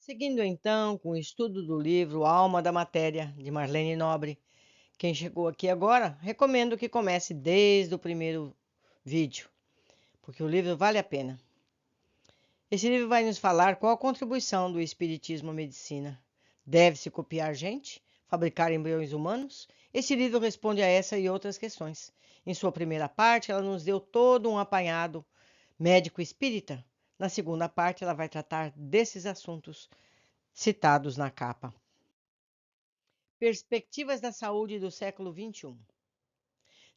Seguindo então com o estudo do livro Alma da Matéria, de Marlene Nobre. Quem chegou aqui agora, recomendo que comece desde o primeiro vídeo, porque o livro vale a pena. Esse livro vai nos falar qual a contribuição do Espiritismo à medicina. Deve-se copiar gente? Fabricar embriões humanos? Esse livro responde a essa e outras questões. Em sua primeira parte, ela nos deu todo um apanhado médico espírita. Na segunda parte, ela vai tratar desses assuntos citados na capa. Perspectivas da saúde do século XXI.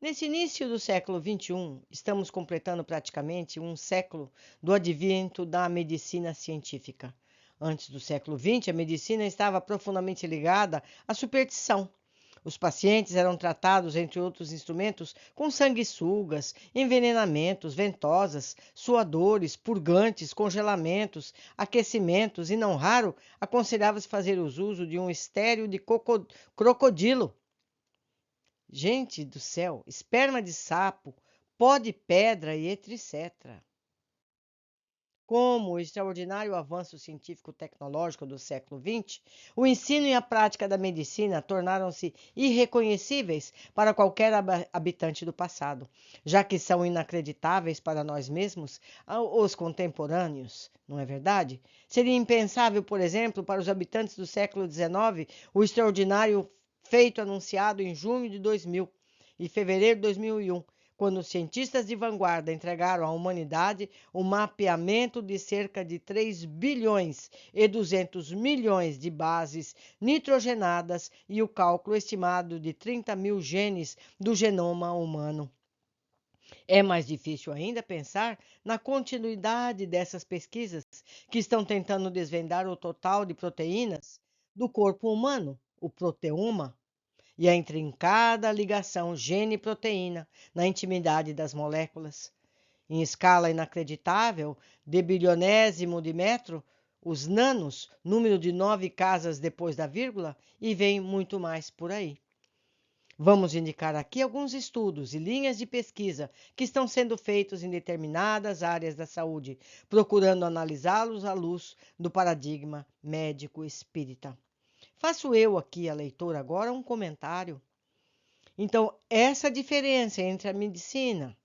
Nesse início do século XXI, estamos completando praticamente um século do advento da medicina científica. Antes do século XX, a medicina estava profundamente ligada à superstição. Os pacientes eram tratados, entre outros instrumentos, com sanguessugas, envenenamentos, ventosas, suadores, purgantes, congelamentos, aquecimentos e, não raro, aconselhava-se fazer uso de um estéreo de crocodilo. Gente do céu, esperma de sapo, pó de pedra e etc. Como o extraordinário avanço científico-tecnológico do século XX, o ensino e a prática da medicina tornaram-se irreconhecíveis para qualquer habitante do passado, já que são inacreditáveis para nós mesmos, os contemporâneos, não é verdade? Seria impensável, por exemplo, para os habitantes do século XIX, o extraordinário feito anunciado em junho de 2000 e fevereiro de 2001, quando os cientistas de vanguarda entregaram à humanidade o mapeamento de cerca de 3 bilhões e 200 milhões de bases nitrogenadas e o cálculo estimado de 30 mil genes do genoma humano. É mais difícil ainda pensar na continuidade dessas pesquisas, que estão tentando desvendar o total de proteínas do corpo humano, o proteoma, e a intrincada ligação gene-proteína na intimidade das moléculas. Em escala inacreditável, de bilionésimo de metro, os nanos, número de 9 casas depois da vírgula, e vem muito mais por aí. Vamos indicar aqui alguns estudos e linhas de pesquisa que estão sendo feitos em determinadas áreas da saúde, procurando analisá-los à luz do paradigma médico espírita. Faço eu aqui, a leitora, agora um comentário. Então, essa diferença entre a medicina,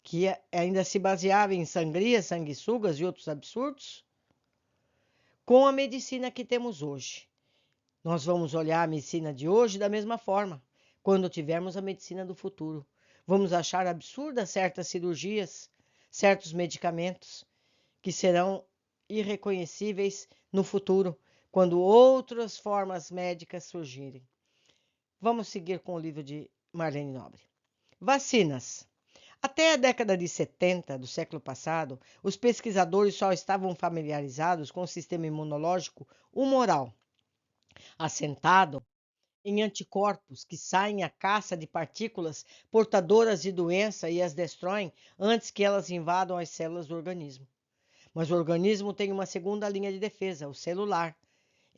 que ainda se baseava em sangrias, sanguessugas e outros absurdos, com a medicina que temos hoje. Nós vamos olhar a medicina de hoje da mesma forma, quando tivermos a medicina do futuro. Vamos achar absurdas certas cirurgias, certos medicamentos, que serão irreconhecíveis no futuro, quando outras formas médicas surgirem. Vamos seguir com o livro de Marlene Nobre. Vacinas. Até a década de 70 do século passado, os pesquisadores só estavam familiarizados com o sistema imunológico humoral, assentado em anticorpos que saem à caça de partículas portadoras de doença e as destroem antes que elas invadam as células do organismo. Mas o organismo tem uma segunda linha de defesa, o celular.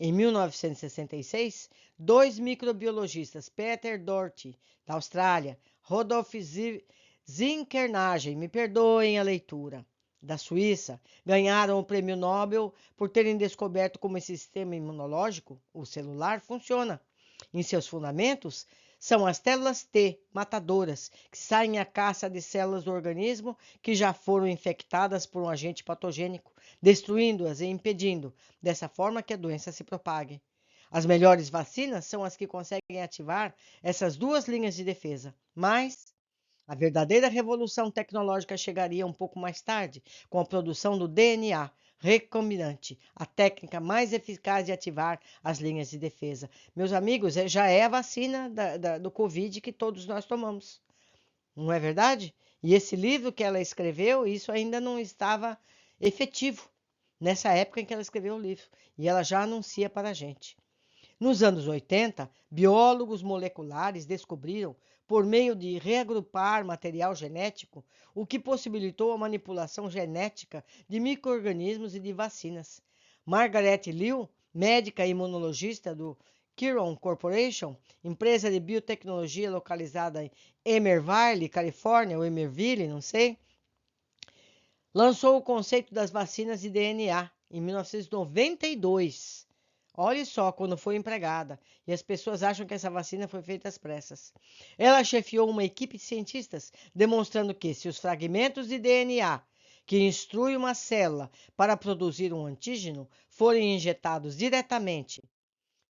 Em 1966, dois microbiologistas, Peter Doherty, da Austrália, Rodolph Zinkernagel, me perdoem a leitura, da Suíça, ganharam o prêmio Nobel por terem descoberto como esse sistema imunológico, o celular, funciona. Em seus fundamentos, são as células T matadoras, que saem à caça de células do organismo que já foram infectadas por um agente patogênico, destruindo-as e impedindo, dessa forma, que a doença se propague. As melhores vacinas são as que conseguem ativar essas duas linhas de defesa, mas a verdadeira revolução tecnológica chegaria um pouco mais tarde, com a produção do DNA recombinante, a técnica mais eficaz de ativar as linhas de defesa. Meus amigos, já é a vacina do Covid que todos nós tomamos, não é verdade? E esse livro que ela escreveu, isso ainda não estava efetivo nessa época em que ela escreveu o livro, e ela já anuncia para a gente. Nos anos 80, biólogos moleculares descobriram, por meio de reagrupar material genético, o que possibilitou a manipulação genética de micro-organismos e de vacinas. Margaret Liu, médica e imunologista do Chiron Corporation, empresa de biotecnologia localizada em Emerville, Califórnia, ou Emerville, não sei, lançou o conceito das vacinas de DNA, em 1992. Olhe só quando foi empregada, e as pessoas acham que essa vacina foi feita às pressas. Ela chefiou uma equipe de cientistas, demonstrando que, se os fragmentos de DNA que instruem uma célula para produzir um antígeno forem injetados diretamente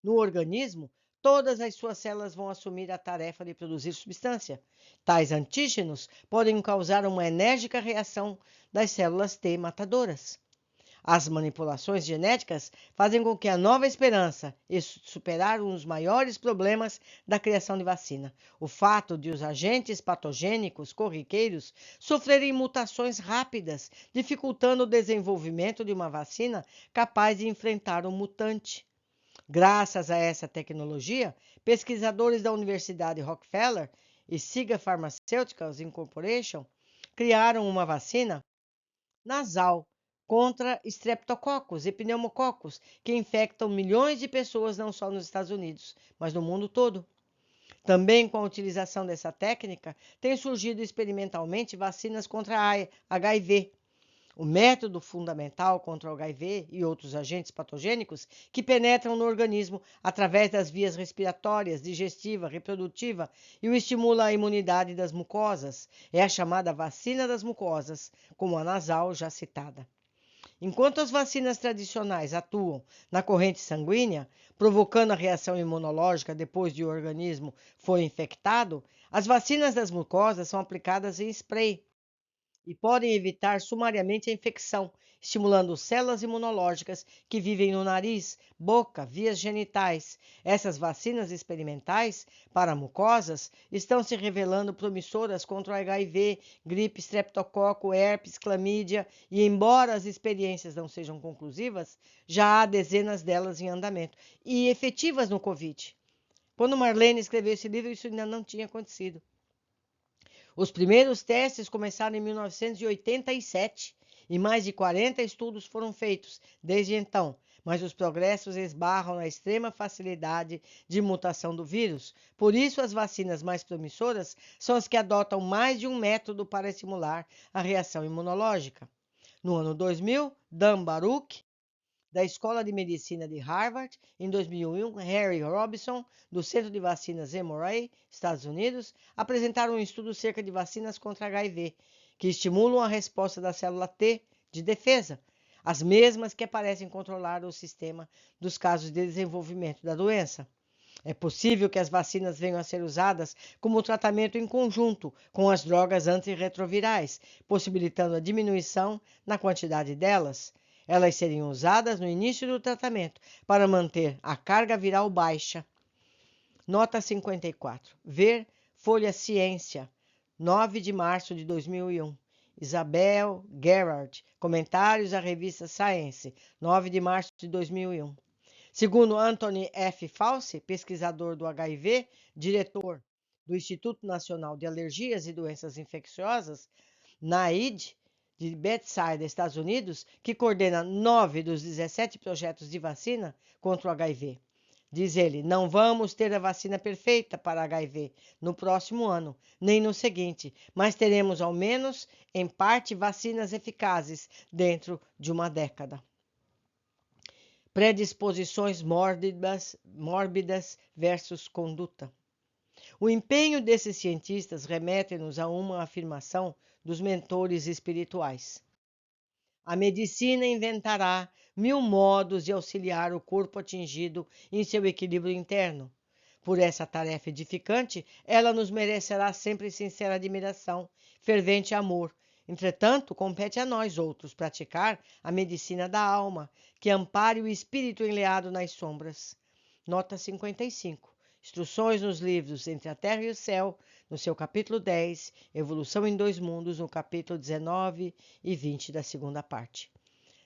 no organismo, todas as suas células vão assumir a tarefa de produzir substância. Tais antígenos podem causar uma enérgica reação das células T matadoras. As manipulações genéticas fazem com que a nova esperança superar um dos maiores problemas da criação de vacina, o fato de os agentes patogênicos corriqueiros sofrerem mutações rápidas, dificultando o desenvolvimento de uma vacina capaz de enfrentar um mutante. Graças a essa tecnologia, pesquisadores da Universidade Rockefeller e Siga Pharmaceuticals Incorporation criaram uma vacina nasal contra streptococcus e pneumococos, que infectam milhões de pessoas não só nos Estados Unidos, mas no mundo todo. Também com a utilização dessa técnica, têm surgido experimentalmente vacinas contra a HIV, o método fundamental contra o HIV e outros agentes patogênicos que penetram no organismo através das vias respiratórias, digestiva, reprodutiva e o estimula a imunidade das mucosas. É a chamada vacina das mucosas, como a nasal já citada. Enquanto as vacinas tradicionais atuam na corrente sanguínea, provocando a reação imunológica depois de o organismo for infectado, as vacinas das mucosas são aplicadas em spray e podem evitar sumariamente a infecção, estimulando células imunológicas que vivem no nariz, boca, vias genitais. Essas vacinas experimentais para mucosas estão se revelando promissoras contra o HIV, gripe, streptococo, herpes, clamídia e, embora as experiências não sejam conclusivas, já há dezenas delas em andamento e efetivas no Covid. Quando Marlene escreveu esse livro, isso ainda não tinha acontecido. Os primeiros testes começaram em 1987 e mais de 40 estudos foram feitos desde então, mas os progressos esbarram na extrema facilidade de mutação do vírus. Por isso, as vacinas mais promissoras são as que adotam mais de um método para estimular a reação imunológica. No ano 2000, Dan Baruch, da Escola de Medicina de Harvard, em 2001, Harry Robinson, do Centro de Vacinas Emory, Estados Unidos, apresentaram um estudo acerca de vacinas contra HIV, que estimulam a resposta da célula T de defesa, as mesmas que parecem controlar o sistema dos casos de desenvolvimento da doença. É possível que as vacinas venham a ser usadas como tratamento em conjunto com as drogas antirretrovirais, possibilitando a diminuição na quantidade delas. Elas seriam usadas no início do tratamento para manter a carga viral baixa. Nota 54. Ver Folha Ciência, 9 de março de 2001. Isabel Gerard. Comentários à revista Science, 9 de março de 2001. Segundo Anthony F. Fauci, pesquisador do HIV, diretor do Instituto Nacional de Alergias e Doenças Infecciosas, NIAID, de Bethesda, Estados Unidos, que coordena 9 dos 17 projetos de vacina contra o HIV. Diz ele, não vamos ter a vacina perfeita para HIV no próximo ano, nem no seguinte, mas teremos ao menos, em parte, vacinas eficazes dentro de uma década. Predisposições mórbidas versus conduta. O empenho desses cientistas remete-nos a uma afirmação dos mentores espirituais. A medicina inventará 1000 modos de auxiliar o corpo atingido em seu equilíbrio interno. Por essa tarefa edificante, ela nos merecerá sempre sincera admiração, fervente amor. Entretanto, compete a nós outros praticar a medicina da alma, que ampare o espírito enleado nas sombras. Nota 55. Instruções nos livros Entre a Terra e o Céu, no seu capítulo 10, Evolução em Dois Mundos, no capítulo 19 e 20 da segunda parte.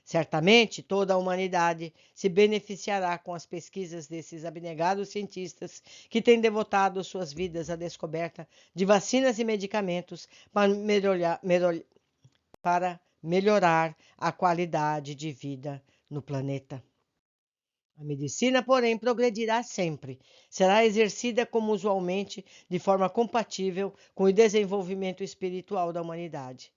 Certamente, toda a humanidade se beneficiará com as pesquisas desses abnegados cientistas que têm devotado suas vidas à descoberta de vacinas e medicamentos para melhorar a qualidade de vida no planeta. A medicina, porém, progredirá sempre. Será exercida como usualmente, de forma compatível com o desenvolvimento espiritual da humanidade.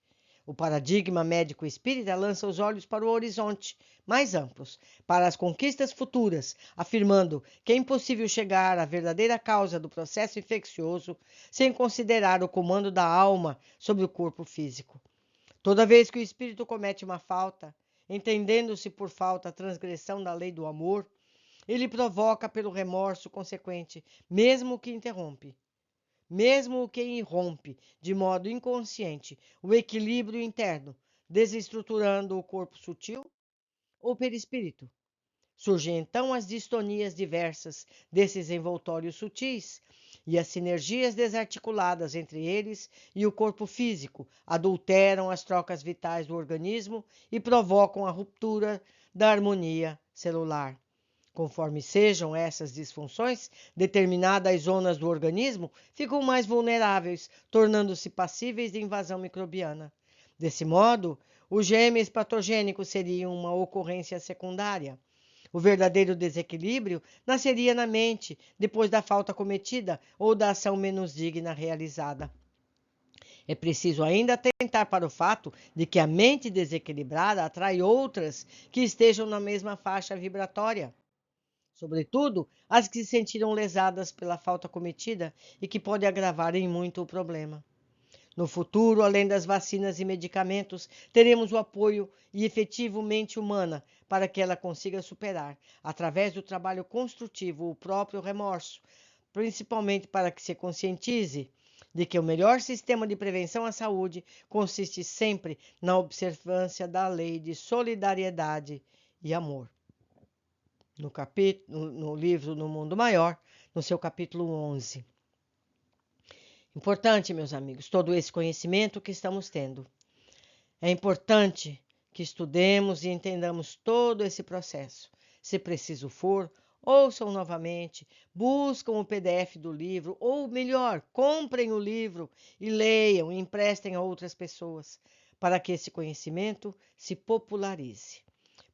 O paradigma médico espírita lança os olhos para o horizonte mais amplos, para as conquistas futuras, afirmando que é impossível chegar à verdadeira causa do processo infeccioso sem considerar o comando da alma sobre o corpo físico. Toda vez que o espírito comete uma falta, entendendo-se por falta a transgressão da lei do amor, ele provoca pelo remorso consequente, mesmo que irrompe de modo inconsciente o equilíbrio interno, desestruturando o corpo sutil ou perispírito. Surgem então as distonias diversas desses envoltórios sutis e as sinergias desarticuladas entre eles e o corpo físico adulteram as trocas vitais do organismo e provocam a ruptura da harmonia celular. Conforme sejam essas disfunções, determinadas zonas do organismo ficam mais vulneráveis, tornando-se passíveis de invasão microbiana. Desse modo, os germes patogênicos seriam uma ocorrência secundária. O verdadeiro desequilíbrio nasceria na mente, depois da falta cometida ou da ação menos digna realizada. É preciso ainda atentar para o fato de que a mente desequilibrada atrai outras que estejam na mesma faixa vibratória. Sobretudo as que se sentiram lesadas pela falta cometida e que pode agravar em muito o problema. No futuro, além das vacinas e medicamentos, teremos o apoio e efetivo mente humana para que ela consiga superar, através do trabalho construtivo, o próprio remorso, principalmente para que se conscientize de que o melhor sistema de prevenção à saúde consiste sempre na observância da lei de solidariedade e amor. No livro No Mundo Maior, no seu capítulo 11. Importante, meus amigos, todo esse conhecimento que estamos tendo. É importante que estudemos e entendamos todo esse processo. Se preciso for, ouçam novamente, buscam o PDF do livro, ou melhor, comprem o livro e leiam e emprestem a outras pessoas, para que esse conhecimento se popularize.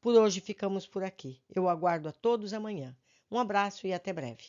Por hoje ficamos por aqui. Eu aguardo a todos amanhã. Um abraço e até breve.